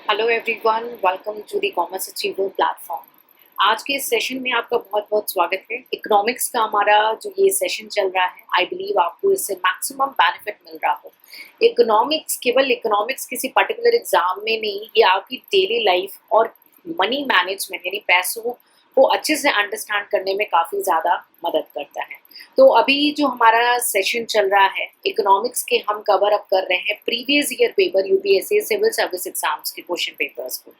Hello everyone, welcome to the commerce achiever platform. आज के इस सेशन में आपका बहुत बहुत स्वागत है। इकोनॉमिक्स का हमारा जो ये सेशन चल रहा है, आई बिलीव आपको इससे मैक्सिमम बेनिफिट मिल रहा हो। इकोनॉमिक्स, केवल इकोनॉमिक्स किसी पर्टिकुलर एग्जाम में नहीं, ये आपकी डेली लाइफ और मनी मैनेजमेंट यानी पैसों को अच्छे से अंडरस्टैंड करने में काफ़ी ज़्यादा मदद करता है। तो अभी जो हमारा सेशन चल रहा है इकोनॉमिक्स के, हम कवर अप कर रहे हैं previous year paper UPSC civil service exams के क्वेश्चन पेपर्स को।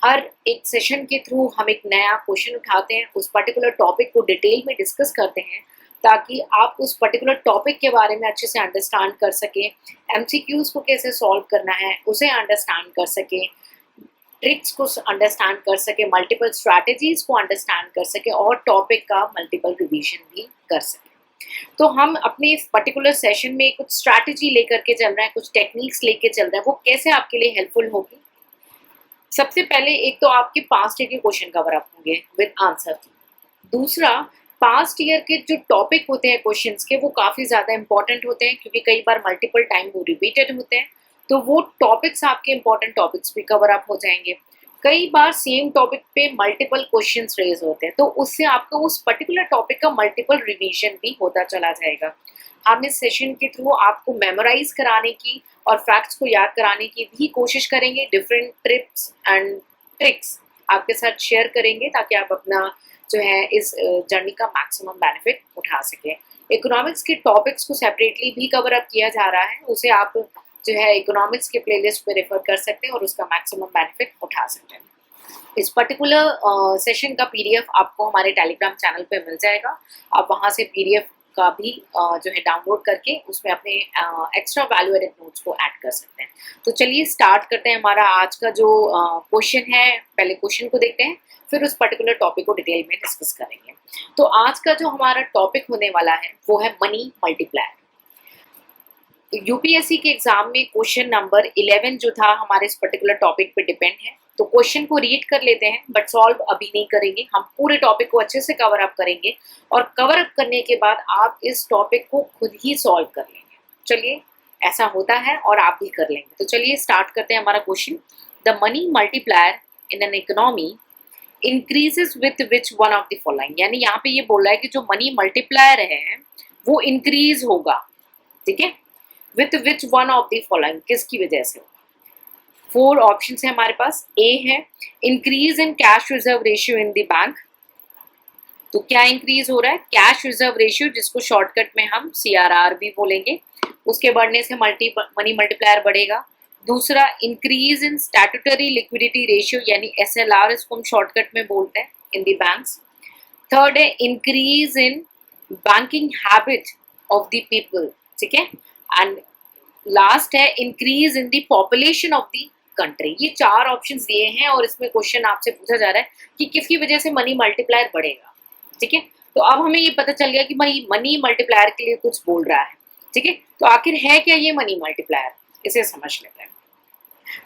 हर एक सेशन के थ्रू हम एक नया क्वेश्चन उठाते हैं, उस पर्टिकुलर टॉपिक को डिटेल में डिस्कस करते हैं ताकि आप उस पर्टिकुलर टॉपिक के बारे में अच्छे से अंडरस्टैंड कर सकें, एमसीक्यूज को कैसे सॉल्व करना है उसे अंडरस्टैंड कर सकें, ट्रिक्स को अंडरस्टैंड कर सके, मल्टीपल स्ट्रैटेजीज को अंडरस्टैंड कर सके और टॉपिक का मल्टीपल रिवीजन भी कर सके। तो हम अपने इस पर्टिकुलर सेशन में कुछ स्ट्रैटेजी लेकर के चल रहे हैं, कुछ टेक्निक्स लेके चल रहे हैं। वो कैसे आपके लिए हेल्पफुल होगी? सबसे पहले एक तो आपके पास्ट ईयर के क्वेश्चन कवर अप होंगे विद आंसर। दूसरा, पास्ट ईयर के जो टॉपिक होते हैं क्वेश्चंस के, वो काफ़ी ज़्यादा इंपॉर्टेंट होते हैं क्योंकि कई बार मल्टीपल टाइम वो रिपीटेड होते हैं। तो वो टॉपिक्स आपके इंपॉर्टेंट टॉपिक्स भी कवर अप हो जाएंगे। कई बार सेम टॉपिक पे मल्टीपल क्वेश्चंस रेज होते हैं, तो उससे आपको उस पर्टिकुलर टॉपिक का मल्टीपल रिवीजन भी होता चला जाएगा। हम इस सेशन के थ्रू आपको मेमोराइज कराने की और फैक्ट्स को याद कराने की भी कोशिश करेंगे। डिफरेंट टिप्स एंड ट्रिक्स आपके साथ शेयर करेंगे ताकि आप अपना जो है इस जर्नी का मैक्सिमम बेनिफिट उठा सकें। इकोनॉमिक्स के टॉपिक्स को सेपरेटली भी कवर अप किया जा रहा है, उसे आप जो है इकोनॉमिक्स के प्लेलिस्ट पे रेफर कर सकते हैं और उसका मैक्सिमम बेनिफिट उठा सकते हैं। इस पर्टिकुलर सेशन का पीडीएफ आपको हमारे टेलीग्राम चैनल पे मिल जाएगा। आप वहाँ से पीडीएफ का भी जो है डाउनलोड करके उसमें अपने एक्स्ट्रा वैल्यू एडेड नोट्स को ऐड कर सकते हैं। तो चलिए स्टार्ट करते हैं हमारा आज का जो क्वेश्चन है। पहले क्वेश्चन को देखते हैं, फिर उस पर्टिकुलर टॉपिक को डिटेल में डिस्कस करेंगे। तो आज का जो हमारा टॉपिक होने वाला है वो है मनी मल्टीप्लायर। यूपीएससी के एग्जाम में क्वेश्चन नंबर 11 जो था हमारे इस पर्टिकुलर टॉपिक पे डिपेंड है। तो क्वेश्चन को रीड कर लेते हैं, बट सॉल्व अभी नहीं करेंगे। हम पूरे टॉपिक को अच्छे से कवर अप करेंगे और कवर अप करने के बाद आप इस टॉपिक को खुद ही सॉल्व कर लेंगे। चलिए, ऐसा होता है और आप भी कर लेंगे। तो चलिए स्टार्ट करते हैं हमारा question. The money multiplier in an economy increases with which one of the following. यानी यहाँ पे ये बोल रहा है कि जो मनी मल्टीप्लायर है वो इंक्रीज होगा, ठीक है, with which one of the following, किसकी वजह से? 4 ऑप्शन है हमारे पास। ए है increase in cash reserve ratio in the bank. तो क्या इंक्रीज हो रहा है? कैश रिजर्व रेशियो, जिसको शॉर्टकट में हम सीआरआर भी बोलेंगे, उसके बढ़ने से मनी मल्टीप्लायर बढ़ेगा। दूसरा, increase in statutory liquidity ratio यानी एसएलआर, इसको हम शॉर्टकट में बोलते हैं इन द बैंक्स। थर्ड है increase in banking habit of the people, ठीक है। एंड लास्ट है increase in the population of the country. ये 4 ऑप्शन दिए हैं और इसमें क्वेश्चन आपसे पूछा जा रहा है कि किसकी वजह से मनी मल्टीप्लायर बढ़ेगा, ठीक है। तो अब हमें ये पता चल गया कि भाई मनी मल्टीप्लायर के लिए कुछ बोल रहा है, ठीक है। तो आखिर है क्या ये मनी मल्टीप्लायर, इसे समझ लेते हैं।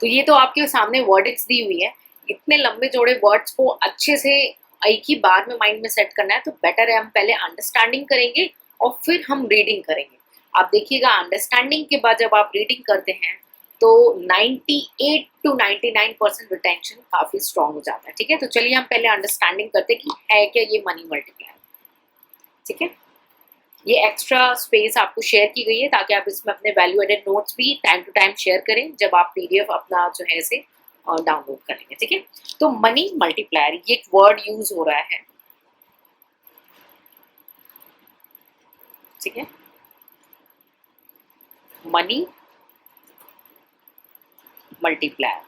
तो ये तो आपके सामने वर्डिक्स दी हुई है। इतने लंबे चौड़े वर्ड्स को अच्छे से एक ही बार में माइंड में सेट करना है, तो बेटर है हम पहले अंडरस्टैंडिंग करेंगे और फिर हम रीडिंग करेंगे। आप देखिएगा, अंडरस्टैंडिंग के बाद जब आप रीडिंग करते हैं तो 98 to 99% रिटेंशन काफी स्ट्रांग हो जाता है, ठीक है। तो चलिए हम पहले अंडरस्टैंडिंग करते हैं कि है क्या ये मनी मल्टीप्लायर, ठीक है। ये एक्स्ट्रा स्पेस आपको शेयर की गई है ताकि आप इसमें अपने वैल्यू एडेड नोट्स भी टाइम टू टाइम शेयर करें जब आप पीडीएफ अपना जो है इसे डाउनलोड करेंगे, ठीक है। तो मनी मल्टीप्लायर, ये एक वर्ड यूज हो रहा है, ठीक है। मनी मल्टीप्लायर,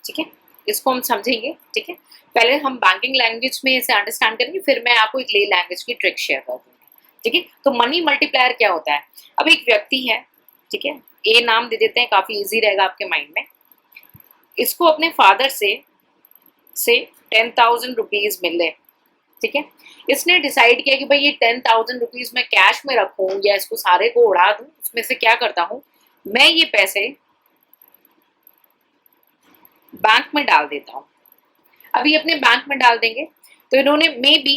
ठीक है, इसको हम समझेंगे, ठीक है। पहले हम बैंकिंग लैंग्वेज में इसे अंडरस्टैंड करेंगे, फिर मैं आपको एक ले लैंग्वेज की ट्रिक शेयर कर दूंगी, ठीक है। तो मनी मल्टीप्लायर क्या होता है? अब एक व्यक्ति है, ठीक है, ए नाम दे देते हैं, काफी इजी रहेगा आपके माइंड में। इसको अपने फादर से 10,000 रुपीज मिले, ठीक है। इसने डिसाइड किया कि भाई ये 10,000 रुपीज मैं कैश में रखूं या इसको सारे को उड़ा दूं। उसमें से क्या करता हूं, मैं ये पैसे बैंक में डाल देता हूं। अभी अपने बैंक में डाल देंगे तो इन्होंने मे बी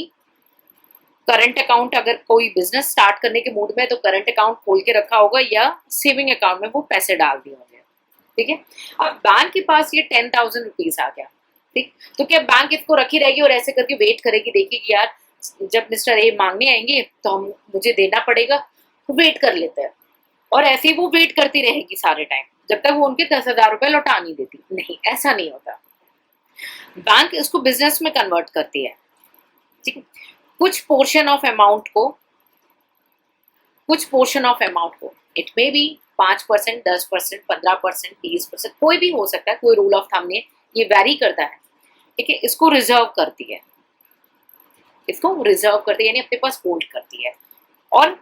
करंट अकाउंट, अगर कोई बिजनेस स्टार्ट करने के मूड में है तो करंट अकाउंट खोल के रखा होगा या सेविंग अकाउंट में वो पैसे डाल दिए होंगे, ठीक है। अब बैंक के पास ये 10,000 रुपीज आ गया, ठीक। तो क्या बैंक इसको रखी रहेगी और ऐसे करके वेट करेगी, देखेगी यार जब मिस्टर ए मांगने आएंगे तो हम मुझे देना पड़ेगा, तो वेट कर लेते हैं। और ऐसे ही वो वेट करती रहेगी सारे टाइम जब तक वो उनके 10,000 रुपए लौटा नहीं देती। नहीं, ऐसा नहीं होता। बैंक इसको बिजनेस में कन्वर्ट करती है, ठीक है। कुछ पोर्शन ऑफ अमाउंट को, इट मे बी 5%, 10%, 15%, 20%, कोई भी हो सकता है, कोई रूल ऑफ थंब नहीं है, ये वैरी करता है, ठीक है। इसको रिजर्व करती है, यानी अपने पास होल्ड करती है। और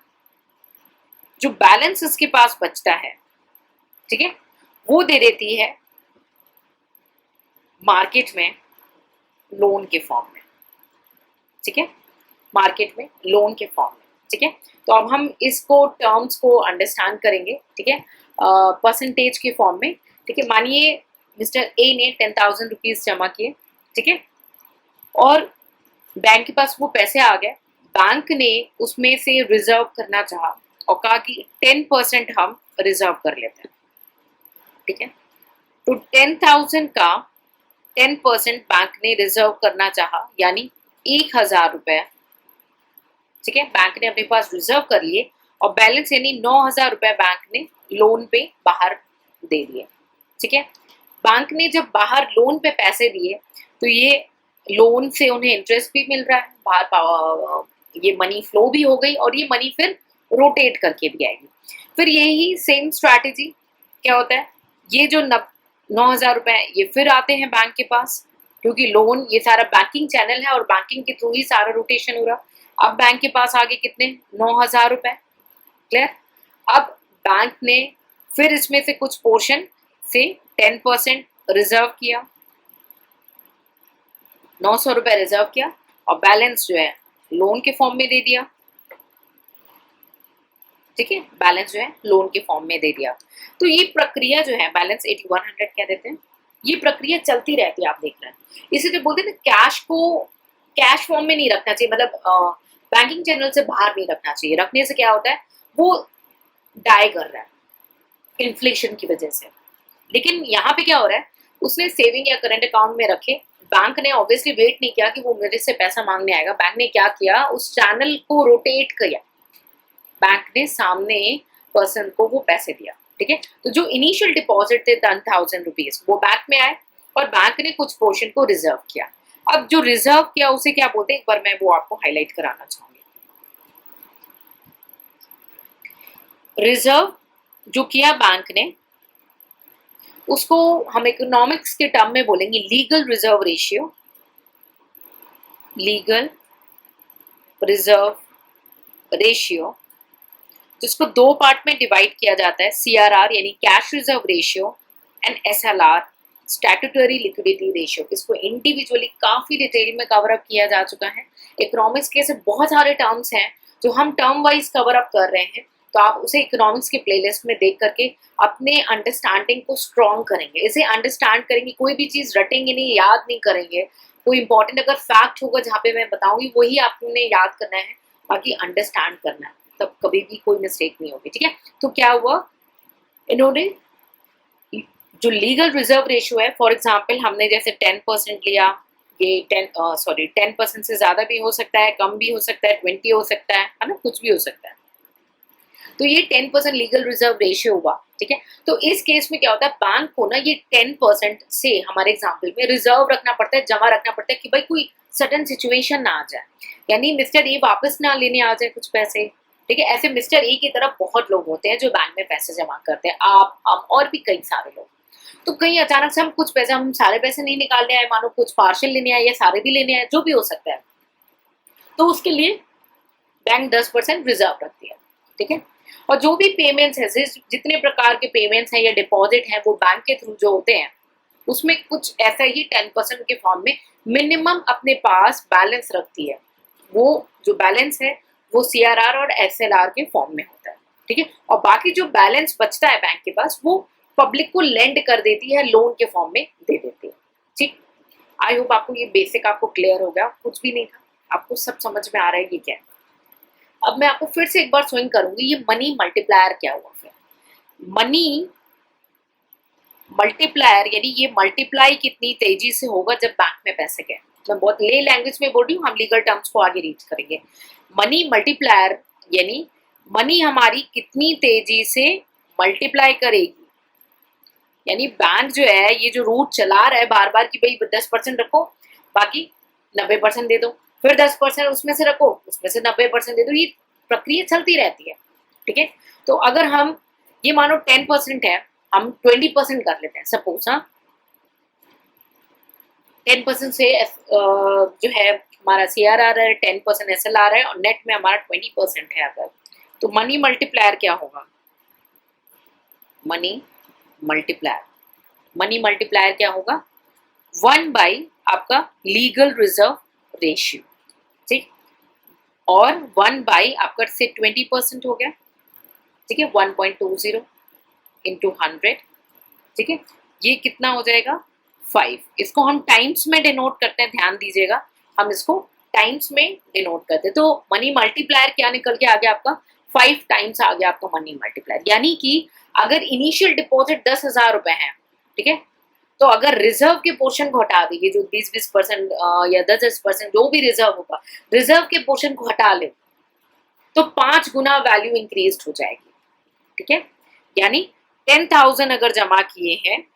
जो बैलेंस इसके पास बचता है, ठीक है, वो दे देती है मार्केट में लोन के फॉर्म में, ठीक है, मार्केट में लोन के फॉर्म में, ठीक है। तो अब हम इसको टर्म्स को अंडरस्टैंड करेंगे, ठीक है, परसेंटेज के फॉर्म में, ठीक है। मानिए मिस्टर ए ने 10,000 रुपीज जमा किए, ठीक है, और बैंक के पास वो पैसे आ गए। बैंक ने उसमें से रिजर्व करना चाहा और कहा कि 10% हम रिजर्व कर लेते हैं, ठीक है। तो 10,000 का 10% बैंक ने रिजर्व करना चाहा, यानी 1,000 रुपए, ठीक है, बैंक ने अपने पास रिजर्व कर लिए और बैलेंस यानी 9,000 रुपए बैंक ने लोन पे बाहर दे दिए, ठीक है। बैंक ने जब बाहर लोन पे पैसे दिए तो ये लोन से उन्हें इंटरेस्ट भी मिल रहा है, बाहर ये मनी फ्लो भी हो गई और ये मनी फिर रोटेट करके भी आएगी। फिर यही सेम स्ट्रैटेजी क्या होता है, ये जो 9,000 रुपए ये फिर आते हैं बैंक के पास, क्योंकि लोन ये सारा बैंकिंग चैनल है और बैंकिंग के थ्रू ही सारा रोटेशन हो रहा। अब बैंक के पास आगे कितने, 9,000 रुपए, क्लियर। अब बैंक ने फिर इसमें से कुछ पोर्शन से 10% रिजर्व किया, 900 रुपए रिजर्व किया और बैलेंस जो है लोन के फॉर्म में दे दिया, ठीक है, बैलेंस जो है लोन के फॉर्म में दे दिया। तो ये प्रक्रिया जो है बैलेंस 8100 क्या देते हैं, ये प्रक्रिया चलती रहती है, आप देख रहे हैं। इसे जो बोलते हैं ना, कैश को कैश फॉर्म में नहीं रखना चाहिए, मतलब बैंकिंग चैनल से बाहर नहीं रखना चाहिए। रखने से क्या होता है, वो डाई कर रहा है इन्फ्लेशन की वजह से। लेकिन यहाँ पे क्या हो रहा है, उसने सेविंग या करंट अकाउंट में रखे, बैंक ने ऑब्वियसली वेट नहीं किया कि वो मेरे से पैसा मांगने आएगा। बैंक ने क्या किया, उस चैनल को रोटेट किया, बैंक ने सामने पर्सन को वो पैसे दिया, ठीक है। तो जो इनिशियल डिपॉजिट थे 10,000 रुपीज वो बैंक में आए और बैंक ने कुछ पोर्शन को रिजर्व किया। अब जो रिजर्व किया उसे क्या बोलते हैं, एक बार मैं वो आपको हाईलाइट कराना चाहूंगी। रिजर्व जो किया बैंक ने, उसको हम इकोनॉमिक्स के टर्म में बोलेंगे legal reserve ratio, legal reserve ratio, जिसको दो पार्ट में डिवाइड किया जाता है, CRR यानी cash reserve ratio and SLR statutory liquidity ratio. इसको इंडिविजुअली काफी डिटेल में कवर अप किया जा चुका है। इकोनॉमिक्स के ऐसे बहुत सारे टर्म्स हैं जो हम टर्म वाइज कवर अप कर रहे हैं, तो आप उसे इकोनॉमिक्स के प्लेलिस्ट में देख करके अपने अंडरस्टैंडिंग को स्ट्रॉन्ग करेंगे। इसे अंडरस्टैंड करेंगे, कोई भी चीज रटेंगे नहीं, याद नहीं करेंगे। कोई इंपॉर्टेंट अगर फैक्ट होगा जहाँ पे मैं बताऊंगी वही आपने याद करना है, बाकी अंडरस्टैंड करना है, तब कभी भी कोई मिस्टेक नहीं होगी, ठीक है। तो क्या हुआ, इन्होंने जो लीगल रिजर्व रेशियो है, फॉर एग्जाम्पल हमने जैसे 10% लिया, ये 10% से ज्यादा भी हो सकता है, कम भी हो सकता है, 20 हो सकता है ना, कुछ भी हो सकता है। तो ये 10% लीगल रिजर्व रेशियो हुआ, ठीक है। तो इस केस में क्या होता है, बैंक को ना ये 10% से हमारे एग्जाम्पल में रिजर्व रखना पड़ता है, जमा रखना पड़ता है कि भाई कोई सडन सिचुएशन ना आ जाए, यानी मिस्टर ए वापस ना लेने आ जाए कुछ पैसे, ठीक है। ऐसे मिस्टर ए की तरफ बहुत लोग होते हैं जो बैंक में पैसे जमा करते हैं, आप हम और भी कई सारे लोग। तो कहीं अचानक से हम कुछ पैसे, हम सारे पैसे नहीं निकालने आए, मानो कुछ पार्शियल लेने आए या सारे भी लेने आए, जो भी हो सकता है, तो उसके लिए बैंक 10% रिजर्व रखती है, ठीक है। और जो भी पेमेंट्स है, जितने प्रकार के पेमेंट्स हैं या डिपॉजिट हैं वो बैंक के थ्रू जो होते हैं, उसमें कुछ ऐसा ही 10% के फॉर्म में मिनिमम अपने पास बैलेंस रखती है। वो जो बैलेंस है वो CRR और SLR के फॉर्म में होता है, ठीक है। और बाकी जो बैलेंस बचता है बैंक के पास वो पब्लिक को लेंड कर देती है, लोन के फॉर्म में दे देती है, ठीक। आई होप आपको ये बेसिक आपको क्लियर हो गया, कुछ भी नहीं था, आपको सब समझ में आ रहा है ये क्या है। अब मैं आपको फिर से एक बार स्विंग करूंगी, ये मनी मल्टीप्लायर क्या हुआ। फिर मल्टीप्लायर यानी ये मल्टीप्लाई कितनी तेजी से होगा जब बैंक में पैसे गए। मैं बहुत ले लैंग्वेज में बोल रही हूँ, हम लीगल टर्म्स को आगे रीच करेंगे। मनी मल्टीप्लायर यानी मनी हमारी कितनी तेजी से मल्टीप्लाई करेगी, यानी बैंक जो है ये जो रूट चला रहा है बार बार कि भाई 10% रखो, बाकी 90% दे दो, फिर 10% उसमें से रखो, उसमें से 90% दे दो, ये प्रक्रिया चलती रहती है। ठीक है, तो अगर हम ये मानो 10% है, हम 20% कर लेते हैं सपोज। हाँ, 10% से जो है हमारा CRR है, 10% SLR है और नेट में हमारा 20% है अगर, तो मनी मल्टीप्लायर क्या होगा? मनी मल्टीप्लायर क्या होगा? 1/, आपका लीगल रिजर्व रेशियो, ठीक, और 1/, आपका से 20% हो गया, ठीक है, 1.20 इंटू 100, ठीक है, ये कितना हो जाएगा? 5। इसको हम टाइम्स में डिनोट करते हैं, ध्यान दीजिएगा, हम इसको टाइम्स में डिनोट करते हैं। तो मनी मल्टीप्लायर क्या निकल के आ गया आपका? 5 टाइम्स आ गया आपका मनी मल्टीप्लायर। यानी कि अगर इनिशियल डिपॉजिट 10,000 रुपए है, ठीक है, तो अगर रिजर्व के पोर्शन को हटा देंगे, जो 20% या 10% जो भी रिजर्व होगा, रिजर्व के पोर्शन को हटा ले तो 5 गुना वैल्यू इंक्रीज हो जाएगी। ठीक है, यानी 10,000 अगर जमा किए हैं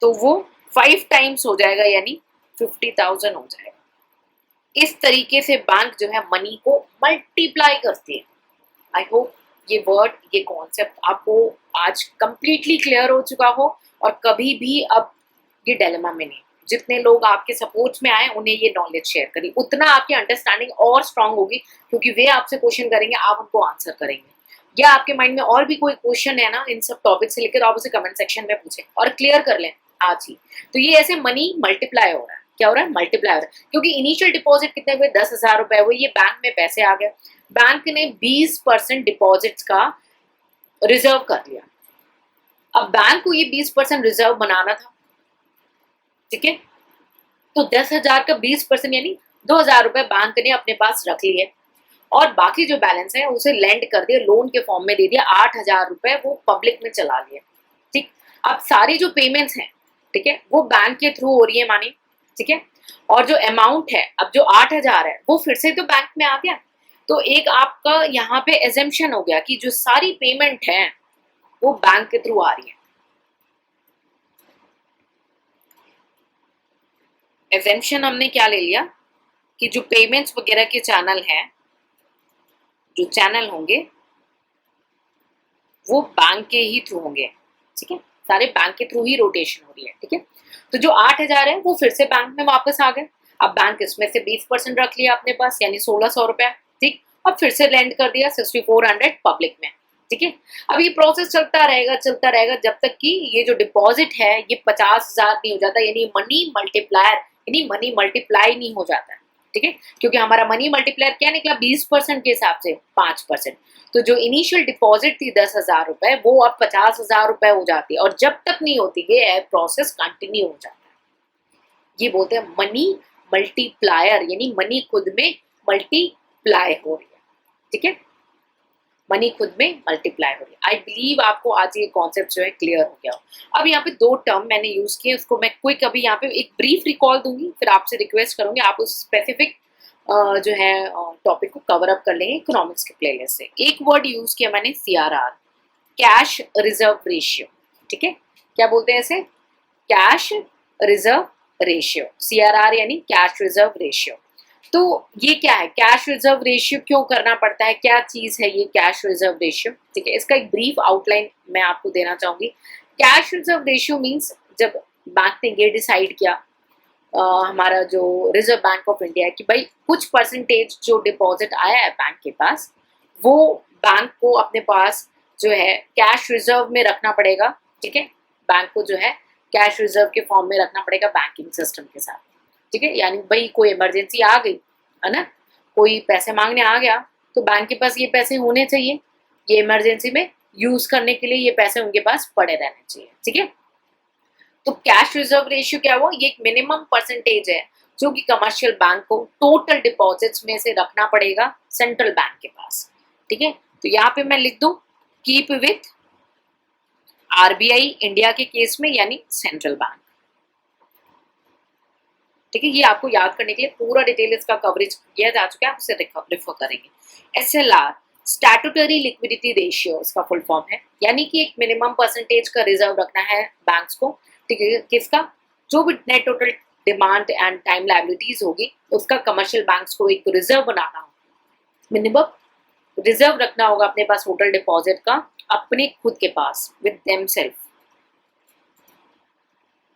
तो वो 5 टाइम्स हो जाएगा, यानी 50,000 हो जाएगा। इस तरीके से बैंक जो है मनी को मल्टीप्लाई करती है। आई होप ये वर्ड, ये कॉन्सेप्ट आपको आज कंप्लीटली क्लियर हो चुका हो और कभी भी अब ये डिलेमा में नहीं। जितने लोग आपके सपोर्ट में आए उन्हें ये नॉलेज शेयर करिए, उतना आपकी अंडरस्टैंडिंग और स्ट्रांग होगी, क्योंकि वे आपसे क्वेश्चन करेंगे, आप उनको आंसर करेंगे। या आपके माइंड में और भी कोई क्वेश्चन है ना इन सब टॉपिक से लेकर, आप उसे कमेंट सेक्शन में पूछें और क्लियर कर लें आज ही। तो ये ऐसे मनी मल्टीप्लाई हो रहा है। क्या हो रहा है? मल्टीप्लाई हो रहा है, क्योंकि इनिशियल डिपॉजिट कितने हुए? 10,000 रुपए हुए, ये बैंक में पैसे आ गए, बैंक ने 20% डिपॉजिट्स का रिजर्व कर लिया। अब बैंक को ये 20% रिजर्व बनाना था, ठीक है, तो 10,000 का 20% यानी 2,000 रुपए बैंक ने अपने पास रख लिए और बाकी जो बैलेंस है उसे लेंड कर दिया, लोन के फॉर्म में दे दिया, 8,000 रुपए वो पब्लिक में चला लिए। ठीक, अब सारी जो पेमेंट्स हैं, ठीक है, वो बैंक के थ्रू हो रही है मानी, ठीक है, और जो अमाउंट है, अब जो 8,000 है वो फिर से तो बैंक में आ गया। तो एक आपका यहाँ पे एजम्पशन हो गया कि जो सारी पेमेंट है वो बैंक के थ्रू आ रही है। एजम्पशन हमने क्या ले लिया कि जो पेमेंट्स वगैरह के चैनल हैं, जो चैनल होंगे वो बैंक के ही थ्रू होंगे, ठीक है, सारे बैंक के थ्रू ही रोटेशन हो रही है। ठीक है, तो जो 8,000 है वो फिर से बैंक में वापस आ गए। अब बैंक इसमें से 20% रख लिया अपने पास, यानी 1,600 रुपया, ठीक, अब फिर से लैंड कर दिया 6,400 पब्लिक में। ठीक है, अब ये प्रोसेस चलता रहेगा जब तक कि ये जो डिपॉजिट है ये 50,000 नहीं हो जाता, यानी मनी मल्टीप्लायर, यानी मनी मल्टीप्लाई नहीं हो जाता है। ठीक है, क्योंकि हमारा मनी मल्टीप्लायर क्या निकला? 20% के हिसाब से 5%। तो जो इनिशियल डिपॉजिट थी 10,000 रुपए, वो अब 50,000 रुपए हो जाती है, और जब तक नहीं होती ये प्रोसेस कंटिन्यू हो जाता है। ये बोलते हैं मनी मल्टीप्लायर, यानी मनी खुद में मल्टीप्लाई हो रही है। ठीक है, मनी खुद में मल्टीप्लाई हो रही है। आई बिलीव आपको आज ये कॉन्सेप्ट जो है क्लियर हो गया हो। अब यहाँ पे 2 टर्म मैंने यूज किए, उसको मैं क्विक अभी यहाँ पे एक ब्रीफ रिकॉल दूंगी, फिर आपसे रिक्वेस्ट करूंगी आप उस स्पेसिफिक जो है टॉपिक को कवर अप कर लेंगे इकोनॉमिक्स के प्लेलिस्ट से। एक वर्ड यूज किया मैंने, CRR, कैश रिजर्व रेशियो। ठीक है, क्या बोलते हैं इसे? कैश रिजर्व रेशियो, CRR यानी कैश रिजर्व रेशियो। तो ये क्या है? कैश रिजर्व रेशियो क्यों करना पड़ता है? क्या चीज है ये कैश रिजर्व रेशियो? ठीक है, इसका एक ब्रीफ आउटलाइन मैं आपको देना चाहूंगी। कैश रिजर्व रेशियो मींस जब बैंक ने ये डिसाइड किया, हमारा जो रिजर्व बैंक ऑफ इंडिया है, कि भाई कुछ परसेंटेज जो डिपॉजिट आया है बैंक के पास, वो बैंक को अपने पास जो है कैश रिजर्व में रखना पड़ेगा। ठीक है, बैंक को जो है कैश रिजर्व के फॉर्म में रखना पड़ेगा बैंकिंग सिस्टम के साथ। ठीक है, यानी भाई कोई इमरजेंसी आ गई है ना, कोई पैसे मांगने आ गया, तो बैंक के पास ये पैसे होने चाहिए, ये इमरजेंसी में यूज करने के लिए ये पैसे उनके पास पड़े रहने चाहिए। ठीक है, तो कैश रिजर्व रेशियो क्या हुआ? ये एक मिनिमम परसेंटेज है जो कि कमर्शियल बैंक को टोटल डिपॉजिट्स में से रखना पड़ेगा सेंट्रल बैंक के पास। ठीक है, तो यहाँ पे मैं लिख दूं कीप विथ आरबीआई इंडिया के केस में यानी सेंट्रल बैंक। ठीक है, ये आपको याद करने के लिए पूरा डिटेल इसका कवरेज किया जा चुका है, आप उसे रेफर करेंगे। एसएलआर स्टैट्यूटरी लिक्विडिटी रेशियो इसका फुल फॉर्म है, यानी कि एक मिनिमम परसेंटेज का रिजर्व रखना है बैंक्स को। ठीक है, किसका? जो भी net total demand and time liabilities होगी उसका कमर्शियल बैंक्स को एक रिजर्व बनाना होगा, मिनिमम रिजर्व रखना होगा अपने पास टोटल डिपॉजिट का, अपने खुद के पास विद देमसेल्फ।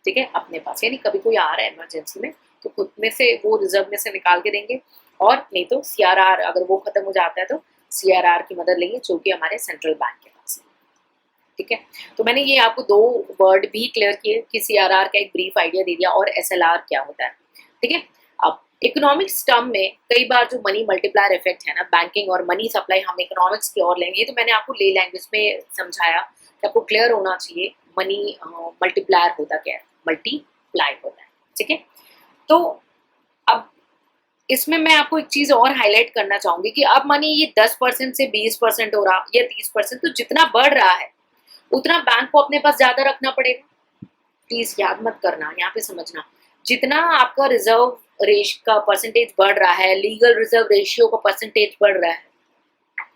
ठीक है, अपने पास, यानी कभी कोई आ रहा है इमरजेंसी में तो खुद में से वो रिजर्व में से निकाल के देंगे, और नहीं तो सीआरआर अगर वो खत्म हो जाता है तो सीआरआर की मदद लेंगे जो कि हमारे सेंट्रल बैंक के पास है। ठीक है, तो मैंने ये आपको दो वर्ड भी क्लियर किए कि सीआरआर का एक ब्रीफ आइडिया दे दिया और एसएलआर क्या होता है। ठीक है, अब इकोनॉमिक्स टर्म में कई बार जो मनी मल्टीप्लायर इफेक्ट है ना, बैंकिंग और मनी सप्लाई, हम इकोनॉमिक्स की ओर लेंगे। ये तो मैंने आपको ले लैंग्वेज में समझाया कि आपको क्लियर होना चाहिए मनी मल्टीप्लायर होता क्या है, मल्टीप्लाई होता है। ठीक है, तो अब इसमें मैं आपको एक चीज और हाईलाइट करना चाहूंगी कि अब मानिए ये 10% से 20% हो रहा या 30%, तो जितना बढ़ रहा है उतना बैंक को अपने पास ज्यादा रखना पड़ेगा। प्लीज याद मत करना, यहाँ पे समझना, जितना आपका रिजर्व रेश का परसेंटेज बढ़ रहा है, लीगल रिजर्व रेशियो का परसेंटेज बढ़ रहा है,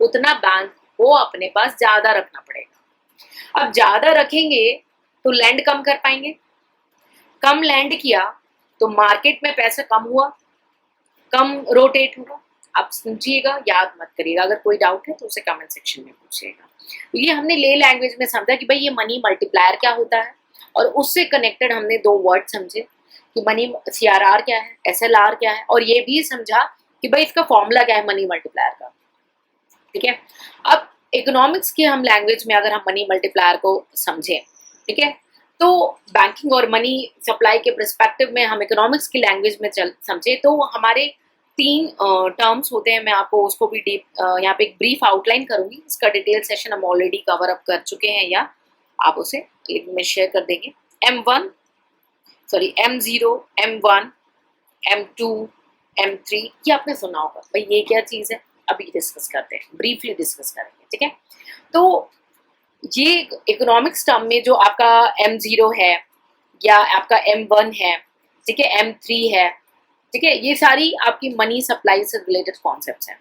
उतना बैंक को अपने पास ज्यादा रखना पड़ेगा। अब ज्यादा रखेंगे तो लैंड कम कर पाएंगे, कम लैंड किया तो मार्केट में पैसा कम हुआ, कम रोटेट होगा। आप समझिएगा, याद मत करिएगा, अगर कोई डाउट है तो उसे कमेंट सेक्शन में पूछिएगा। तो ये हमने ले लैंग्वेज में समझा कि भाई ये मनी मल्टीप्लायर क्या होता है, और उससे कनेक्टेड हमने दो वर्ड समझे कि मनी सीआरआर क्या है, एसएलआर क्या है, और ये भी समझा कि भाई इसका फॉर्मूला क्या है मनी मल्टीप्लायर का। ठीक है, अब इकोनॉमिक्स की हम लैंग्वेज में अगर हम मनी मल्टीप्लायर को समझें, ठीक है, तो बैंकिंग और मनी सप्लाई के पर्सपेक्टिव में हम इकोनॉमिक्स की लैंग्वेज में समझे तो हमारे तीन टर्म्स होते हैं। मैं आपको उसको भी डीप यहाँ पे एक ब्रीफ आउटलाइन करूंगी, इसका डिटेल सेशन हम ऑलरेडी कवर अप कर चुके हैं, या आप उसे लिंक में शेयर कर देंगे। M0, M1, M2, M3, ये आपने सुना होगा। भाई ये क्या चीज है, अभी डिस्कस करते हैं, ब्रीफली डिस्कस करेंगे। ठीक है, तो ये इकोनॉमिक्स टर्म में जो आपका M0 है या आपका M1 है, ठीक है, M3 है, ठीक है, ये सारी आपकी मनी सप्लाई से रिलेटेड कॉन्सेप्ट्स हैं।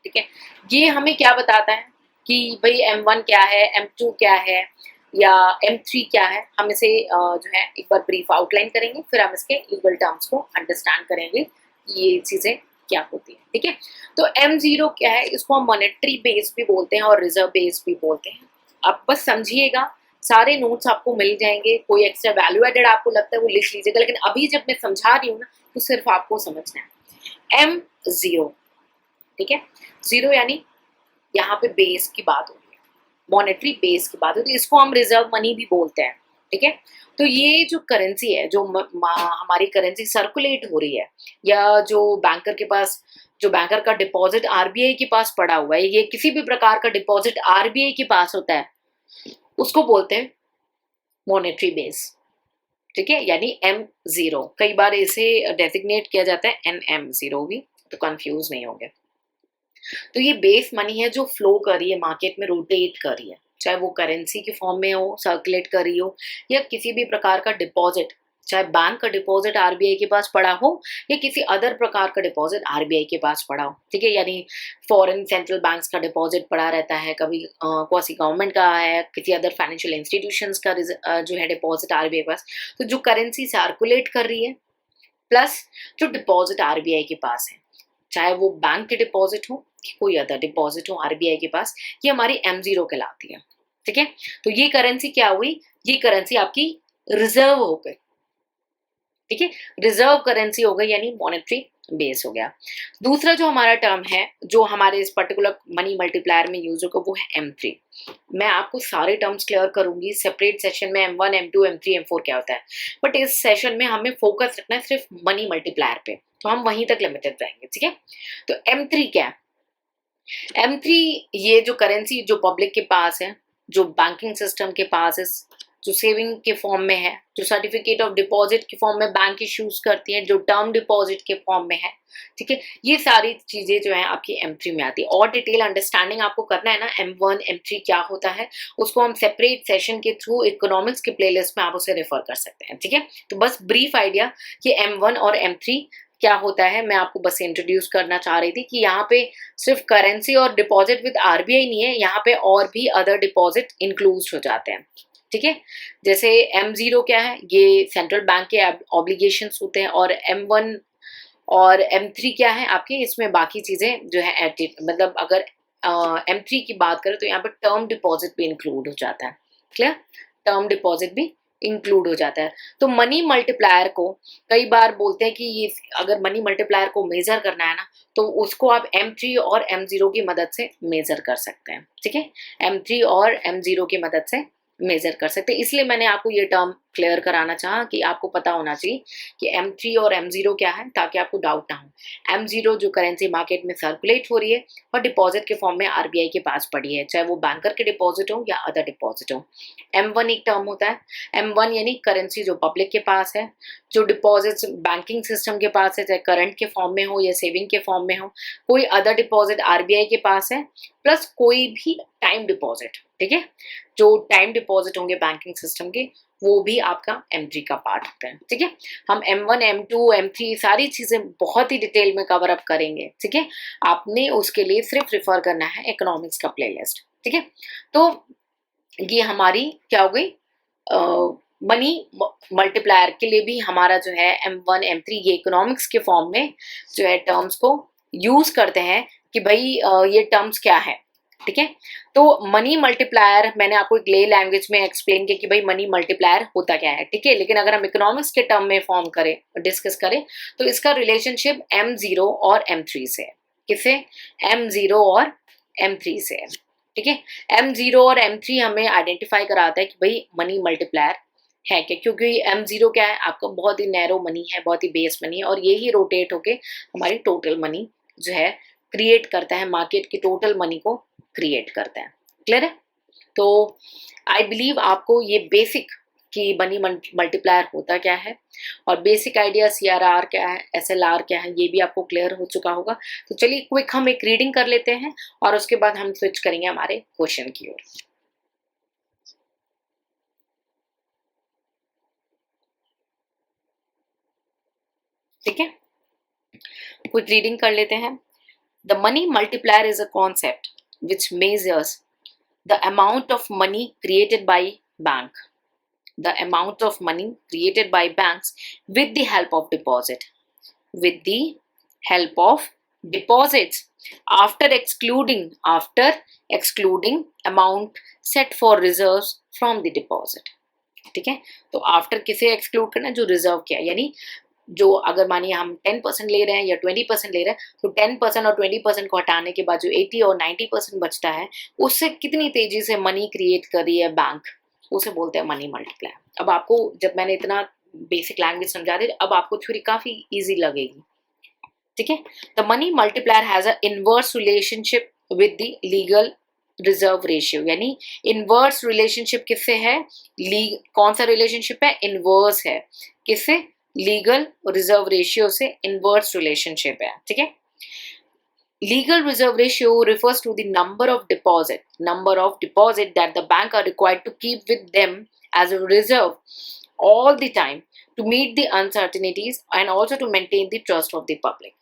ठीक है, ये हमें क्या बताता है कि भाई M1 क्या है, M2 क्या है या M3 क्या है, हम इसे जो है एक बार ब्रीफ आउटलाइन करेंगे, फिर हम इसके लीगल टर्म्स को अंडरस्टैंड करेंगे कि ये चीजें क्या होती है। ठीक है, तो M0 क्या है, इसको हम मॉनेटरी बेस भी बोलते हैं और रिजर्व बेस भी बोलते हैं। आप बस समझिएगा, सारे नोट्स आपको मिल जाएंगे, कोई एक्स्ट्रा वैल्यू एडेड आपको लगता है वो लिख लीजिएगा, लेकिन अभी जब मैं समझा रही हूँ ना तो सिर्फ आपको समझना है। M0, ठीक है, 0 यानी यहाँ पे बेस की बात हो रही है, मॉनेटरी बेस की बात होती है, इसको हम रिजर्व मनी भी बोलते हैं। ठीक है, तो ये जो करेंसी है, जो हमारी करेंसी सर्कुलेट हो रही है, या जो बैंकर के पास, जो बैंकर का डिपॉजिट आरबीआई के पास पड़ा हुआ है, ये किसी भी प्रकार का डिपॉजिट आरबीआई के पास होता है, उसको बोलते हैं मॉनेटरी बेस। ठीक है, यानी M0, कई बार इसे डेजिग्नेट किया जाता है NM0 भी, तो कंफ्यूज नहीं होंगे। तो ये बेस मनी है जो फ्लो कर रही है, मार्केट में रोटेट कर रही है, चाहे वो करेंसी के फॉर्म में हो, सर्कुलेट कर रही हो, या किसी भी प्रकार का डिपॉजिट, चाहे बैंक का डिपॉजिट आरबीआई के पास पड़ा हो या किसी अदर प्रकार का डिपॉजिट आरबीआई के पास पड़ा हो। ठीक है, यानी फॉरेन सेंट्रल बैंक्स का डिपॉजिट पड़ा रहता है, कभी किसी गवर्नमेंट का है, किसी अदर फाइनेंशियल इंस्टीट्यूशंस का जो है डिपॉजिट आरबीआई के पास। तो जो करेंसी सर्कुलेट कर रही है प्लस जो डिपॉजिट आरबीआई के पास है, चाहे वो बैंक के डिपॉजिट हो कोई अदर डिपॉजिट हो आरबीआई के पास, ये हमारी M0 कहलाती है। ठीक है, तो ये करेंसी क्या हुई, ये करेंसी आपकी रिजर्व हो गई। ठीक है, रिजर्व करेंसी हो गई, यानी मॉनेटरी बेस हो गया। दूसरा जो हमारा टर्म है जो हमारे इस पर्टिकुलर मनी मल्टीप्लायर में यूज होगा वो है M3। मैं आपको सारे टर्म्स क्लियर करूंगी सेपरेट सेशन में, M1, M2, M3, M4 क्या होता है, बट इस सेशन में हमें फोकस रखना है सिर्फ मनी मल्टीप्लायर पे, तो हम वहीं तक लिमिटेड रहेंगे। ठीक है, तो M3 क्या है, M3 ये जो करेंसी जो पब्लिक के पास है, जो बैंकिंग सिस्टम के पास है, जो सेविंग के फॉर्म में है, जो सर्टिफिकेट ऑफ डिपॉजिट के फॉर्म में बैंक इश्यूज करती है, जो टर्म डिपॉजिट के फॉर्म में है, ठीक है, ये सारी चीजें जो है आपकी M3 में आती है। और डिटेल अंडरस्टैंडिंग आपको करना है ना M1 M3 क्या होता है, उसको हम सेपरेट सेशन के थ्रू इकोनॉमिक्स के प्लेलिस्ट में आप उसे रेफर कर सकते हैं, ठीक है। तो बस ब्रीफ आइडिया कि M1 और M3 क्या होता है मैं आपको बस इंट्रोड्यूस करना चाह रही थी कि यहाँ पे सिर्फ करेंसी और डिपॉजिट विद RBI नहीं है, यहाँ पे और भी अदर डिपॉजिट इंक्लूड हो जाते हैं, ठीक है। जैसे M0 क्या है, ये सेंट्रल बैंक के ऑब्लिगेशंस होते हैं, और M1 और M3 क्या है आपके, इसमें बाकी चीजें जो है मतलब अगर M3 की बात करें तो यहाँ पे टर्म डिपॉजिट भी इंक्लूड हो जाता है, क्लियर, टर्म डिपॉजिट भी इंक्लूड हो जाता है। तो मनी मल्टीप्लायर को कई बार बोलते हैं कि ये अगर मनी मल्टीप्लायर को मेजर करना है ना तो उसको आप M3 और M0 की मदद से मेजर कर सकते हैं, ठीक है, M3 और M0 की मदद से मेजर कर सकते हैं। इसलिए मैंने आपको ये टर्म क्लियर कराना चाहा कि आपको पता होना चाहिए कि M3 और M0 क्या है, ताकि आपको डाउट ना हो। M0 जो करेंसी मार्केट में सर्कुलेट हो रही है और डिपॉजिट के फॉर्म में RBI के पास पड़ी है, चाहे वो बैंकर के डिपॉजिट हो या अदर डिपॉजिट हो। M1 एक टर्म होता है, M1 यानी करेंसी जो पब्लिक के पास है, जो डिपॉजिट बैंकिंग सिस्टम के पास है, चाहे करंट के फॉर्म में हो या सेविंग के फॉर्म में हो, कोई अदर डिपॉजिट RBI के पास है, प्लस कोई भी टाइम डिपॉजिट, ठीक है, जो टाइम डिपॉजिट होंगे बैंकिंग सिस्टम के वो भी आपका M3 का पार्ट होता है, ठीक है। हम M1 M2 M3 सारी चीजें बहुत ही डिटेल में कवर अप करेंगे, ठीक है। आपने उसके लिए सिर्फ रेफर करना है इकोनॉमिक्स का प्लेलिस्ट, ठीक है। तो ये हमारी क्या हो गई, मनी मल्टीप्लायर के लिए भी हमारा जो है M1 M3 ये इकोनॉमिक्स के फॉर्म में जो है टर्म्स को यूज करते हैं कि भाई ये टर्म्स क्या है, ठीक है। तो मनी मल्टीप्लायर मैंने आपको एक ले लैंग्वेज में एक्सप्लेन किया कि भाई मनी मल्टीप्लायर होता क्या है, ठीक है। लेकिन अगर हम इकोनॉमिक्स के टर्म में फॉर्म करें, डिस्कस करें, तो इसका रिलेशनशिप M0 और M3 से है। किससे? M0 और M3 से है, ठीक है। M0 और M3 हमें आइडेंटिफाई कराता है कि भाई मनी मल्टीप्लायर है क्या, क्योंकि M0 क्या है आपका बहुत ही नैरो मनी है, बहुत ही बेस मनी है, और ये ही रोटेट होके हमारी टोटल मनी जो है क्रिएट करता है, मार्केट की टोटल मनी को क्रिएट करता है, क्लियर है। तो आई बिलीव आपको ये बेसिक कि मनी मल्टीप्लायर होता क्या है और बेसिक आइडिया CRR क्या है, SLR क्या है, ये भी आपको क्लियर हो चुका होगा। तो चलिए क्विक हम एक रीडिंग कर लेते हैं और उसके बाद हम स्विच करेंगे हमारे क्वेश्चन की ओर। ठीक है, क्विक रीडिंग कर लेते हैं। The money multiplier is a concept which measures the amount of money created by bank, the amount of money created by banks with the help of deposit, with the help of deposits after excluding amount set for reserves from the deposit, ठीक है। तो after किसे exclude करना, जो reserve किया, यानी जो अगर मानिए हम 10% ले रहे हैं या 20% ले रहे हैं, तो 10% और 20% को हटाने के बाद जो 80 और 90% बचता है, उससे कितनी तेजी से मनी क्रिएट कर रही है बैंक, उसे बोलते हैं मनी मल्टीप्लायर। अब आपको जब मैंने इतना बेसिक लैंग्वेज समझा दी, अब आपको थ्योरी काफी इजी लगेगी, ठीक है। The money multiplier has a inverse relationship with the legal reserve ratio, यानी इनवर्स रिलेशनशिप किससे है, कौन सा रिलेशनशिप है, इनवर्स है, किससे, लीगल रिजर्व रेशियो से इनवर्स रिलेशनशिप है, ठीक है। Legal reserve ratio refers to the number of deposit that the bank are required to keep with them as a reserve all the time to meet the uncertainties and also to maintain the trust of the public.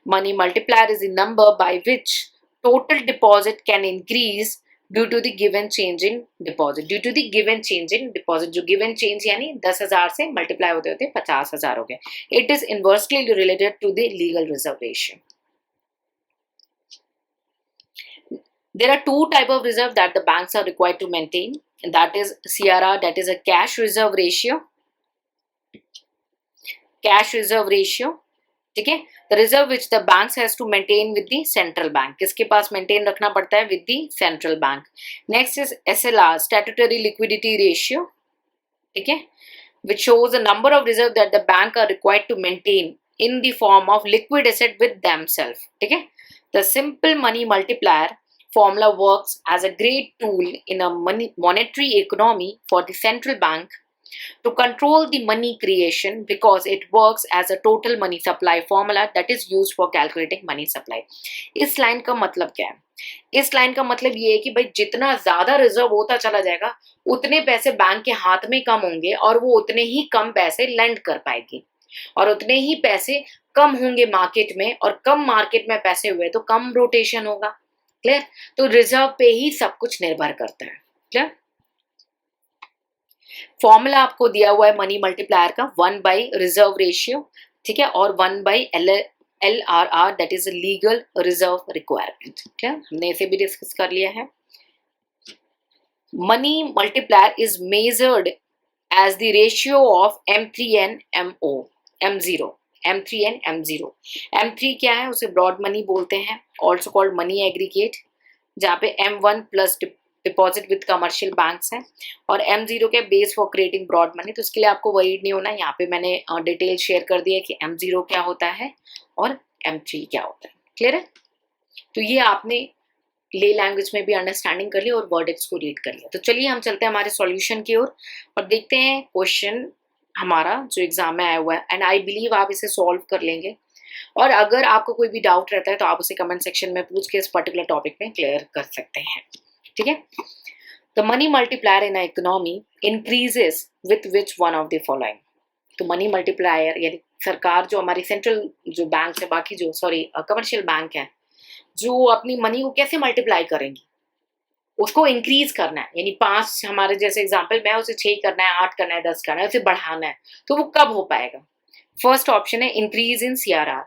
Money multiplier is the number by which total deposit can increase due to the given change in deposit. Due to the given change in deposit, जो given change यानी 10,000 से multiply होते होते 50,000 हो गए. It is inversely related to the legal reserve ratio. There are two types of reserve that the banks are required to maintain. And that is CRR, that is a cash reserve ratio. Cash reserve ratio. ठीक है, the reserve which the banks has to maintain with the central bank. किसके पास maintain रखना पड़ता है, with the central bank. Next is SLR, statutory liquidity ratio. ठीक है, which shows the number of reserve that the bank are required to maintain in the form of liquid asset with themselves. ठीक है, the simple money multiplier formula works as a great tool in a monetary economy for the central bank to control the money creation because it works as a total money supply formula that is used for calculating money supply. इस line का मतलब क्या है? इस line का मतलब ये है कि भाई जितना ज्यादा रिजर्व होता चला जाएगा उतने पैसे बैंक के हाथ में कम होंगे और वो उतने ही कम पैसे लेंड कर पाएगी और उतने ही पैसे कम होंगे मार्केट में और कम मार्केट में पैसे हुए तो कम रोटेशन होगा। क्लियर? तो रिजर्व पे ही सब कुछ निर्भर करता है। क्लियर? फॉर्मूला आपको दिया हुआ है मनी मल्टीप्लायर का 1/रिजर्व रेशियो, ठीक है, और 1/LRR that is legal reserve requirement. Clear? हमने इसे भी डिस्कस कर लिया है। Money multiplier is measured as the ratio of M3 and M0। M3 and M0। M3 क्या है? उसे ब्रॉड मनी बोलते हैं, ऑल्सो कॉल्ड मनी एग्रीगेट, जहाँ पे M1 plus deposit with commercial banks हैं और M0 के base for creating broad money. तो इसके लिए आपको वरीड नहीं होना, यहाँ पे मैंने डिटेल शेयर कर दिया कि M0 क्या होता है और M3 क्या होता है। क्लियर है? तो ये आपने ले लैंग्वेज में भी अंडरस्टैंडिंग कर लिया और वर्डिक्स को रीड कर लिया। तो चलिए हम चलते हैं हमारे सॉल्यूशन की ओर और देखते हैं क्वेश्चन हमारा जो एग्जाम में आया हुआ है एंड आई बिलीव आप इसे सॉल्व कर लेंगे। और अगर आपको कोई भी डाउट रहता है तो आप उसे कमेंट सेक्शन में पूछ के इस पर्टिकुलर टॉपिक में क्लियर कर सकते हैं। ठीक है? The money multiplier in economy increases with which one of the following. तो मनी मल्टीप्लायर यानी सरकार जो हमारी सेंट्रल जो बैंक है, बाकी जो कमर्शियल बैंक है, जो अपनी मनी को कैसे मल्टीप्लाई करेंगी, उसको इंक्रीज करना है। यानी 5 हमारे जैसे एग्जांपल में उसे 6 करना है, 8 करना है, 10 करना है, उसे बढ़ाना है, तो वो कब हो पाएगा? फर्स्ट ऑप्शन है इंक्रीज इन CRR।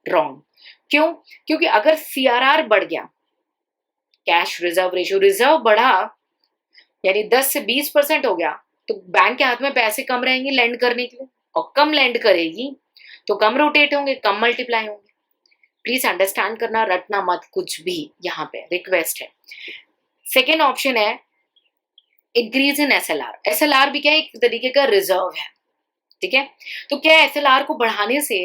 रॉन्ग। क्यों? क्योंकि अगर CRR बढ़ गया, कैश रिजर्व रेशियो, रिजर्व बढ़ा यानी 10 से 20% हो गया, तो बैंक के हाथ में पैसे कम रहेंगे लेंड करने के लिए, और कम लेंड करेगी तो कम रोटेट होंगे, कम मल्टीप्लाई होंगे। प्लीज अंडरस्टैंड करना, रटना मत कुछ भी, यहाँ पे रिक्वेस्ट है। सेकेंड ऑप्शन है इंक्रीज इन SLR। SLR भी क्या है? एक तरीके का रिजर्व है। ठीक है? तो क्या SLR को बढ़ाने से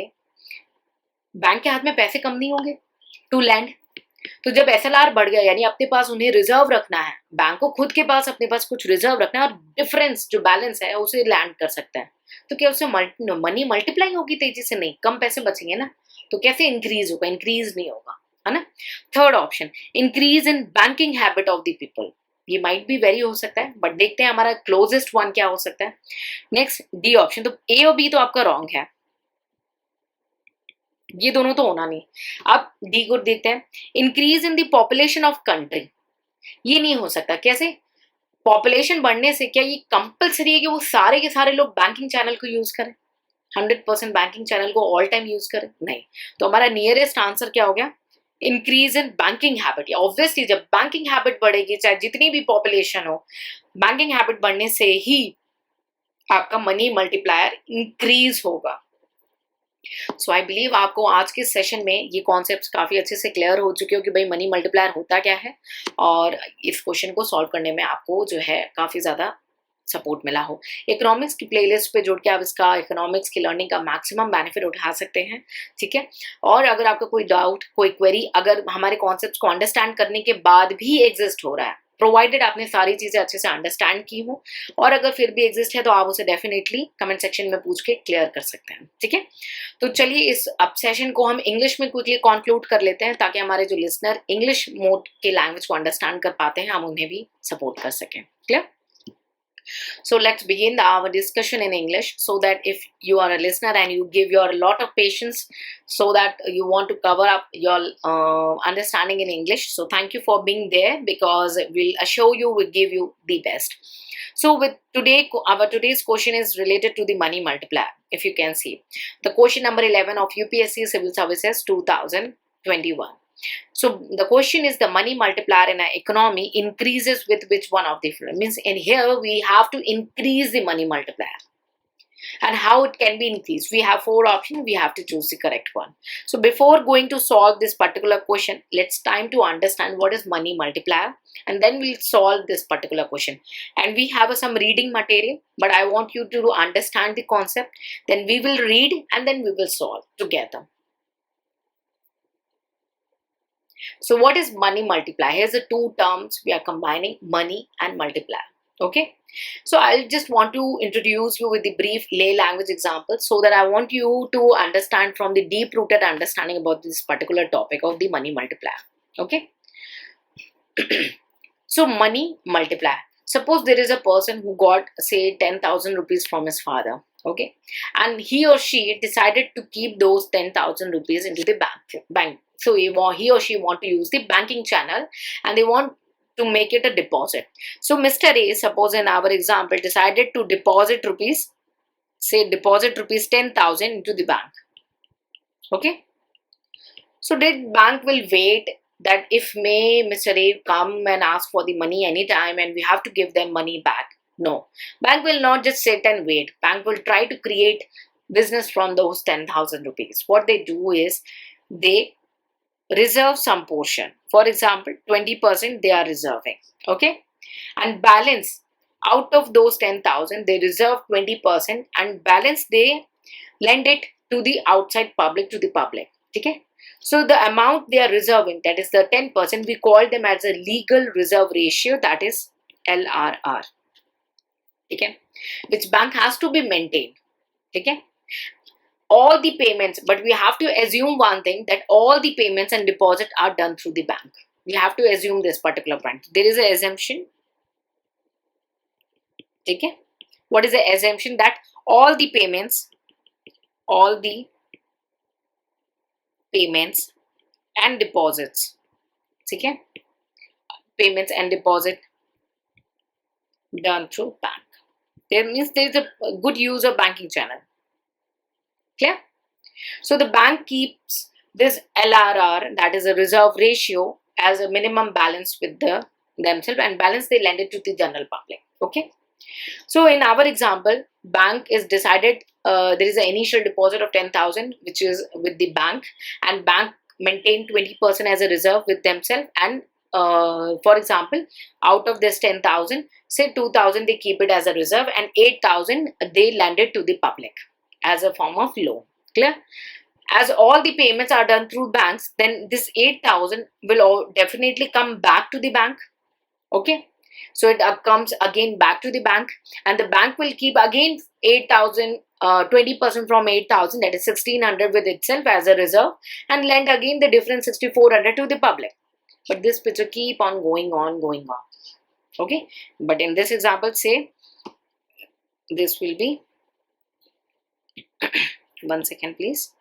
बैंक के हाथ में पैसे कम नहीं होंगे टू लैंड? तो जब SLR बढ़ गया यानी अपने पास उन्हें रिजर्व रखना है, बैंक को खुद के पास अपने पास कुछ रिजर्व रखना है और डिफरेंस जो बैलेंस है उसे लैंड कर सकता है, तो क्या उससे मनी मल्टीप्लाई होगी तेजी से? नहीं, कम पैसे बचेंगे ना, तो कैसे इंक्रीज होगा? इंक्रीज नहीं होगा, है ना। Third option increase in banking habit of the people. ये माइट भी वेरी हो सकता है, बट देखते हैं हमारा क्लोजेस्ट वन क्या हो सकता है। नेक्स्ट डी ऑप्शन, तो ए और बी तो आपका रॉन्ग है, ये दोनों तो होना नहीं। अब डी को देखते हैं, increase in the population of country. ये नहीं हो सकता। कैसे? पॉपुलेशन बढ़ने से क्या ये कंपलसरी है कि वो सारे के सारे लोग बैंकिंग चैनल को यूज करें, 100% बैंकिंग चैनल को ऑल टाइम यूज करें? नहीं। तो हमारा नियरेस्ट आंसर क्या हो गया? Increase in banking habit. Obviously जब बैंकिंग हैबिट बढ़ेगी, चाहे जितनी भी पॉपुलेशन हो, बैंकिंग हैबिट बढ़ने से ही आपका मनी मल्टीप्लायर इंक्रीज होगा। सो आई बिलीव आपको आज के सेशन में ये कॉन्सेप्ट्स काफी अच्छे से क्लियर हो चुके हो कि भाई मनी मल्टीप्लायर होता क्या है, और इस क्वेश्चन को सॉल्व करने में आपको जो है काफी ज्यादा सपोर्ट मिला हो। इकोनॉमिक्स की प्लेलिस्ट पे जुड़ के आप इसका इकोनॉमिक्स की लर्निंग का मैक्सिमम बेनिफिट उठा सकते हैं। ठीक है? और अगर आपका कोई डाउट, कोई क्वेरी अगर हमारे कॉन्सेप्ट्स को अंडरस्टैंड करने के बाद भी एग्जिस्ट हो रहा है, प्रोवाइडेड आपने सारी चीजें अच्छे से अंडरस्टैंड की हो, और अगर फिर भी एग्जिस्ट है तो आप उसे डेफिनेटली कमेंट सेक्शन में पूछ के क्लियर कर सकते हैं। ठीक है? तो चलिए इस अब सेशन को हम इंग्लिश में क्विकली कंक्लूड कर लेते हैं, ताकि हमारे जो लिसनर इंग्लिश मोड के लैंग्वेज को अंडरस्टैंड कर पाते हैं, हम उन्हें भी सपोर्ट कर सकें। Clear? So let's begin our discussion in English, so that if you are a listener and you give your lot of patience, so that you want to cover up your understanding in English. So thank you for being there, because we'll assure you, we'll give you the best. So with our today's question is related to the money multiplier. If you can see the question number 11 of UPSC Civil Services 2021. So the question is, the money multiplier in an economy increases with which one of the following? Means in here we have to increase the money multiplier, and how it can be increased. We have 4 options, we have to choose the correct one. So before going to solve this particular question, let's time to understand what is money multiplier, and then we'll solve this particular question. And we have some reading material, but I want you to understand the concept, then we will read and then we will solve together. So what is money multiplier? Here's the two terms we are combining, money and multiplier. Okay, so I'll just want to introduce you with the brief lay language example, so that I want you to understand from the deep rooted understanding about this particular topic of the money multiplier. Okay. So money multiplier. Suppose there is a person who got, say, 10,000 rupees from his father. Okay, and he or she decided to keep those 10,000 rupees into the bank. So he or she want to use the banking channel, and they want to make it a deposit. So Mr. A, suppose in our example, decided to deposit rupees, say deposit rupees 10,000 into the bank. Okay, so the bank will wait that if may Mr. A come and ask for the money anytime and we have to give them money back. No, bank will not just sit and wait. Bank will try to create business from those 10,000 rupees. What they do is they reserve some portion. For example, 20% they are reserving. Okay, and balance out of those 10,000 they reserve 20%, and balance they lend it to the outside public, to the public. Okay, so the amount they are reserving, that is the 10%, we call them as a legal reserve ratio, that is LRR. Okay, which bank has to be maintained. Okay, all the payments, but we have to assume one thing, that all the payments and deposit are done through the bank. We have to assume this particular point. There is an assumption. Okay, what is the assumption? That all the payments and deposits, okay, payments and deposit done through bank. There means there is a good use of banking channel. Clear? So the bank keeps this LRR, that is a reserve ratio, as a minimum balance with themselves, and balance they lend it to the general public. Okay. So in our example, bank is decided, there is an initial deposit of 10,000 which is with the bank, and bank maintain 20% as a reserve with themselves, and for example, out of this 10,000, say 2,000 they keep it as a reserve, and 8,000 they lend it to the public as a form of loan. Clear? As all the payments are done through banks, then this 8,000 will definitely come back to the bank. Okay, so it comes again back to the bank, and the bank will keep again 8,000, 20% from 8,000, that is 1,600 with itself as a reserve, and lend again the difference 6,400 to the public. But this picture keep on going on. Okay, but in this example, say this will be 1 second please,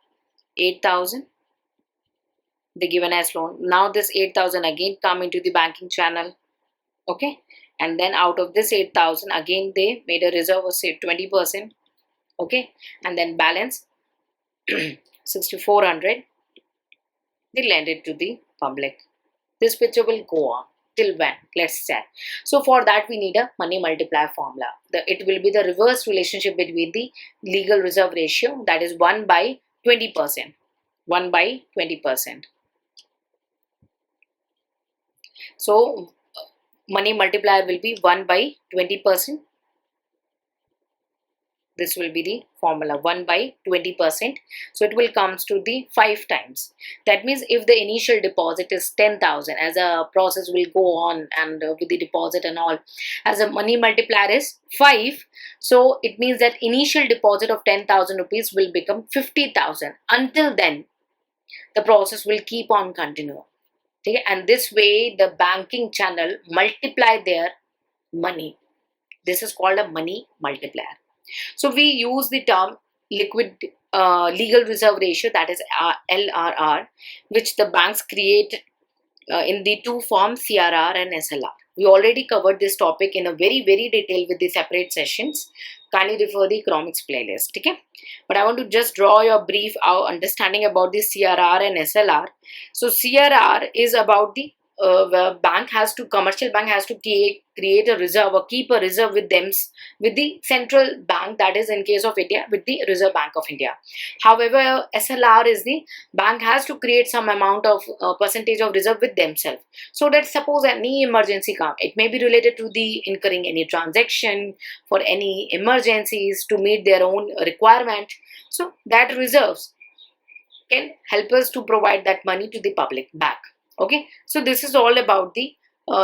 8,000 they given as loan. Now this 8,000 again come into the banking channel. Okay, and then out of this 8,000 again they made a reserve of say 20%. Okay, and then balance 6,400 they lend it to the public. This picture will go on till when? Let's check. So for that we need a money multiplier formula. It will be the reverse relationship between the legal reserve ratio, that is 1 by 20%. 1 by 20%. So money multiplier will be 1 by 20%. This will be the formula, 1 by 20%. So it will comes to the 5 times. That means if the initial deposit is 10,000, as a process will go on, and with the deposit and all, as a money multiplier is 5. So it means that initial deposit of 10,000 rupees will become 50,000. Until then, the process will keep on continuing. Okay? And this way the banking channel multiply their money. This is called a money multiplier. So we use the term legal reserve ratio, that is LRR, which the banks create in the two forms, CRR and SLR. We already covered this topic in a very detail with the separate sessions. Kindly refer the economics playlist. Okay, but I want to just draw your brief understanding about the CRR and SLR. So CRR is about the commercial bank has to create a reserve or keep a reserve with them, with the central bank, that is in case of India with the Reserve Bank of India. However, SLR is the bank has to create some amount of percentage of reserve with themselves, so that suppose any emergency come, it may be related to the incurring any transaction for any emergencies to meet their own requirement. So that reserves can help us to provide that money to the public back. Okay, so this is all about the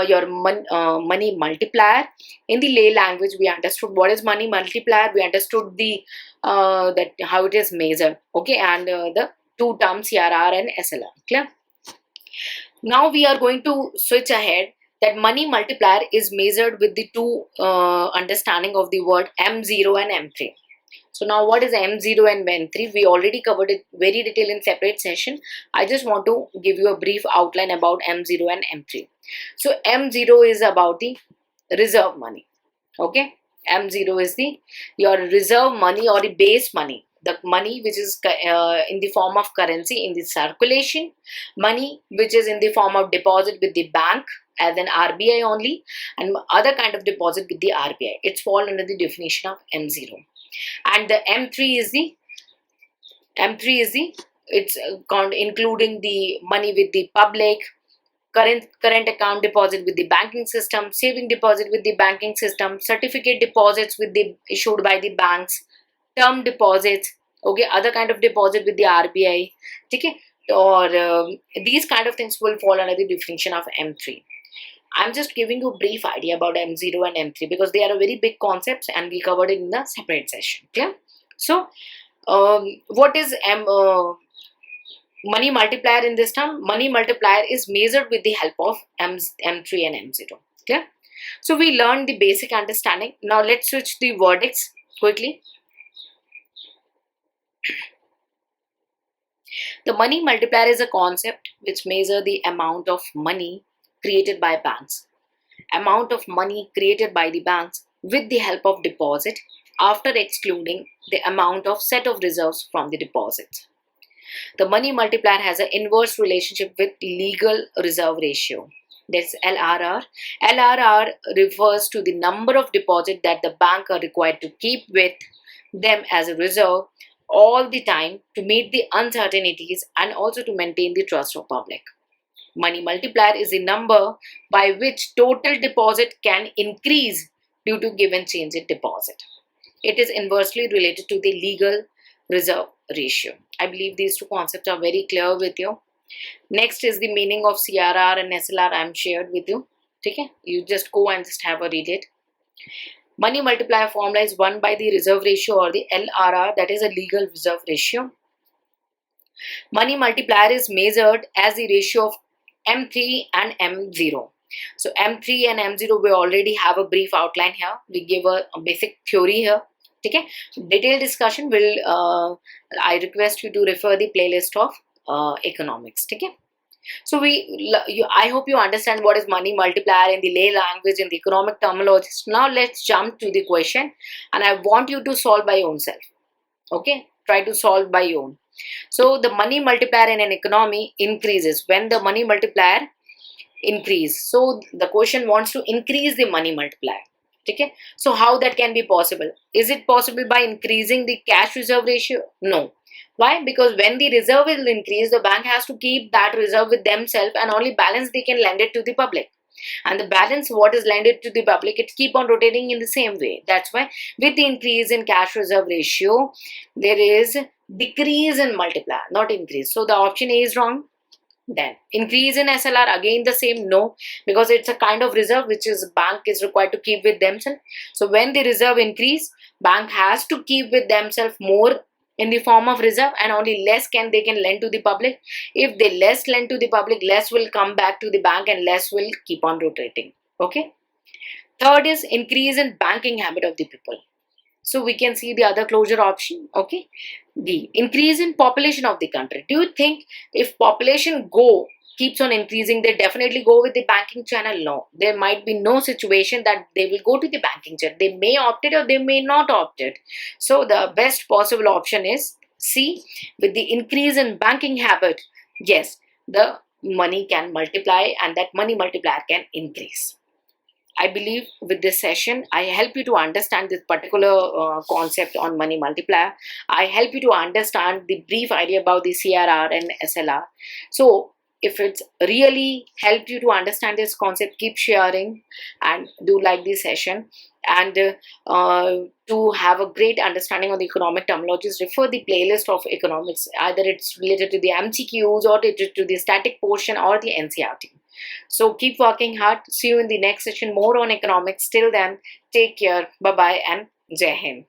your money multiplier. In the lay language, we understood what is money multiplier. We understood the that how it is measured. Okay, and the two terms CRR and SLR. Clear? Now we are going to switch ahead. That money multiplier is measured with the two understanding of the word M0 and M3. So now what is M0 and M3? We already covered it very detailed in separate session. I just want to give you a brief outline about M0 and M3. So M0 is about the reserve money. Okay, M0 is the your reserve money or the base money, the money which is in the form of currency in the circulation, money which is in the form of deposit with the bank as an RBI only, and other kind of deposit with the RBI. It's fall under the definition of M0. And the M3 is the it's including the money with the public, current account deposit with the banking system, saving deposit with the banking system, certificate deposits with the issued by the banks, term deposits, okay, other kind of deposit with the RBI, okay, or these kind of things will fall under the definition of M3. I'm just giving you a brief idea about M0 and M3 because they are a very big concepts and we covered it in the separate session. Clear? So, what is money multiplier in this term? Money multiplier is measured with the help of M3 and M0. Clear? So we learned the basic understanding. Now let's switch the verdicts quickly. The money multiplier is a concept which measures the amount of money created by banks. Amount of money created by the banks with the help of deposit after excluding the amount of set of reserves from the deposits. The money multiplier has an inverse relationship with legal reserve ratio. That's LRR. LRR refers to the number of deposits that the bank are required to keep with them as a reserve all the time to meet the uncertainties and also to maintain the trust of public. Money multiplier is the number by which total deposit can increase due to given change in deposit. It is inversely related to the legal reserve ratio. I believe these two concepts are very clear with you. Next is the meaning of CRR and SLR I am shared with you. Okay? You just go and just have a read it. Money multiplier formula is 1 by the reserve ratio or the LRR, that is a legal reserve ratio. Money multiplier is measured as the ratio of M3 and M0. So M3 and M0 we already have a brief outline here. We give a basic theory here. Okay? Detailed discussion will I request you to refer the playlist of economics. Okay? So I hope you understand what is money multiplier in the lay language in the economic terminology. Now let's jump to the question, and I want you to solve by yourself. Okay, try to solve by your own. So the money multiplier in an economy increases when the money multiplier increase. So the question wants to increase the money multiplier. Okay, so how that can be possible? Is it possible by increasing the cash reserve ratio? No. Why? Because when the reserve will increase, the bank has to keep that reserve with themselves and only balance they can lend it to the public. And the balance what is lended to the public, it keep on rotating in the same way. That's why with the increase in cash reserve ratio, there is decrease in multiplier, not increase. So the option A is wrong. Then increase in SLR, again the same, no, because it's a kind of reserve which is bank is required to keep with themselves. So when the reserve increase, bank has to keep with themselves more in the form of reserve and only less can lend to the public. If they less lend to the public, less will come back to the bank and less will keep on rotating. Okay. Third is increase in banking habit of the people. So we can see the other closure option. Okay. D, increase in population of the country. Do you think if population keeps on increasing, they definitely go with the banking channel? No, there might be no situation that they will go to the banking channel. They may opt it or they may not opt it. So the best possible option is C, with the increase in banking habit. Yes, the money can multiply and that money multiplier can increase. I believe with this session, I help you to understand this particular concept on money multiplier. I help you to understand the brief idea about the CRR and SLR. So if it's really helped you to understand this concept, keep sharing and do like this session. And to have a great understanding of the economic terminologies, refer the playlist of economics. Either it's related to the MCQs or related to the static portion or the NCRT. So keep working hard. See you in the next session more on economics. Till then, take care. Bye bye and Jai Hind.